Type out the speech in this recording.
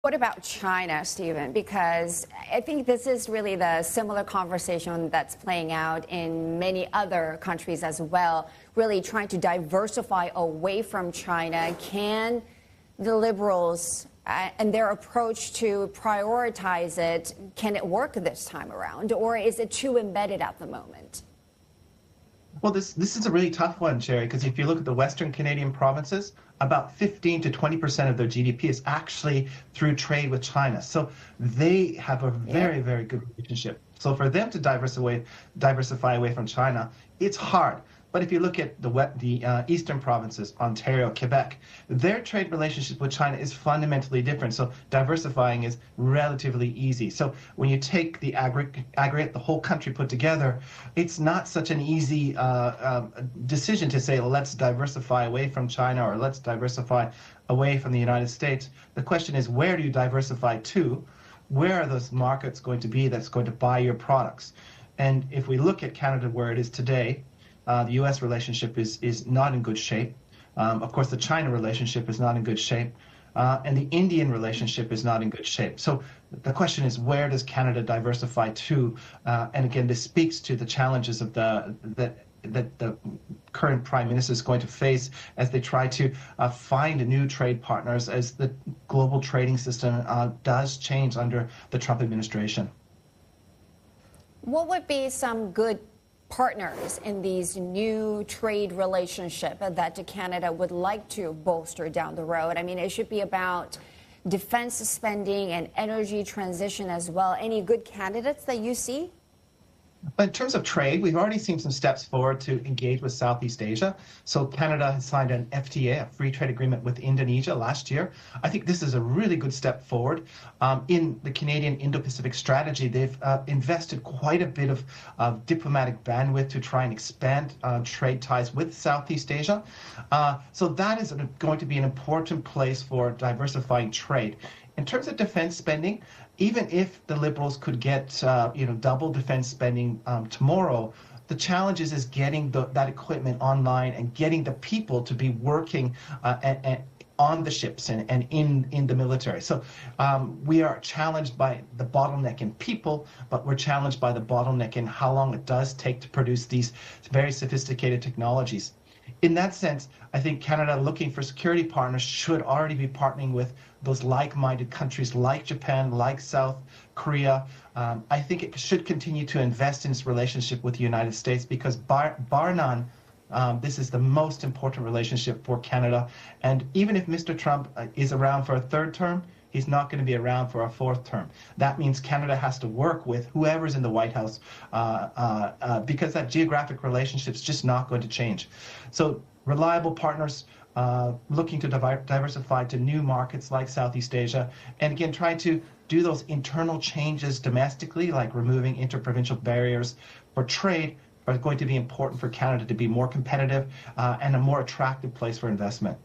What about China, Stephen? Because I think this is really the similar conversation that's playing out in many other countries as well, really trying to diversify away from China. Can the liberals and their approach to prioritize it, can it work this time around, or is it too embedded at the moment? Well, this is a really tough one, Sherry, because if you look at the Western Canadian provinces, about 15 to 20% of their GDP is actually through trade with China. So they have a very, very good relationship. So for them to diversify away from China, it's hard. But if you look at the eastern provinces, Ontario, Quebec, their trade relationship with China is fundamentally different. So diversifying is relatively easy. So when you take the aggregate, the whole country put together, it's not such an easy decision to say, well, let's diversify away from China or let's diversify away from the United States. The question is, where do you diversify to? Where are those markets going to be that's going to buy your products? And if we look at Canada where it is today, the U.S. relationship is not in good shape. Of course, the China relationship is not in good shape. And the Indian relationship is not in good shape. So the question is, where does Canada diversify to? And again, this speaks to the challenges of that the current Prime Minister is going to face as they try to find new trade partners as the global trading system does change under the Trump administration. What would be some good partners in these new trade relationship that Canada would like to bolster down the road? I mean, it should be about defense spending and energy transition as well. Any good candidates that you see? In terms of trade, we've already seen some steps forward to engage with Southeast Asia. So Canada has signed an FTA, a free trade agreement with Indonesia last year. I think this is a really good step forward. In the Canadian Indo-Pacific strategy, they've invested quite a bit of diplomatic bandwidth to try and expand trade ties with Southeast Asia. So that is going to be an important place for diversifying trade. In terms of defense spending, even if the Liberals could get double defense spending tomorrow, the challenge is getting that equipment online and getting the people to be working on the ships and in the military. So we are challenged by the bottleneck in people, but we're challenged by the bottleneck in how long it does take to produce these very sophisticated technologies. In that sense, I think Canada, looking for security partners, should already be partnering with those like-minded countries like Japan, like South Korea. I think it should continue to invest in its relationship with the United States because bar none, this is the most important relationship for Canada. And even if Mr. Trump is around for a third term, he's not going to be around for a fourth term. That means Canada has to work with whoever's in the White House because that geographic relationship is just not going to change. So reliable partners looking to diversify to new markets like Southeast Asia, and again, trying to do those internal changes domestically, like removing interprovincial barriers for trade, are going to be important for Canada to be more competitive and a more attractive place for investment.